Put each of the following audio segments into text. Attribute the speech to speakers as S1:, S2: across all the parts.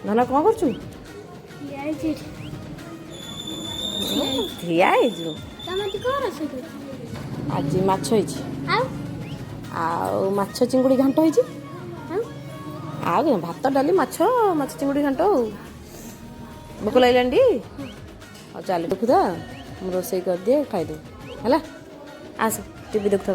S1: ଧନ କ'ଣ କରୁଛୁ? ଠିଆ ହେଇଛୁ। ଆଜି ମାଛ ହେଇଛି, ଆଉ ମାଛ ଚିଙ୍ଗୁଡ଼ି ଘାଣ୍ଟ ହେଇଛି। ଆଉ କ'ଣ ଭାତ ଡାଲି ମାଛ ମାଛ ଚିଙ୍ଗୁଡ଼ି ଘାଣ୍ଟ। ଆଉ ଭୋକ ଲାଗିଲାଣି ଟି? ଆଉ ଚାଲି ଦେଖୁଥା, ମୁଁ ରୋଷେଇ କରିଦିଏ ଖାଇଦେବୁ ହେଲା। ଆସ ଟିଭି ଦେଖୁଥା।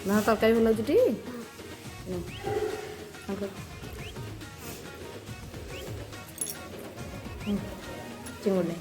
S1: ନା ତରକାରୀ ଭଲ ଲାଗୁଛି ଟି? ଚିଙ୍ଗୁଡ଼ି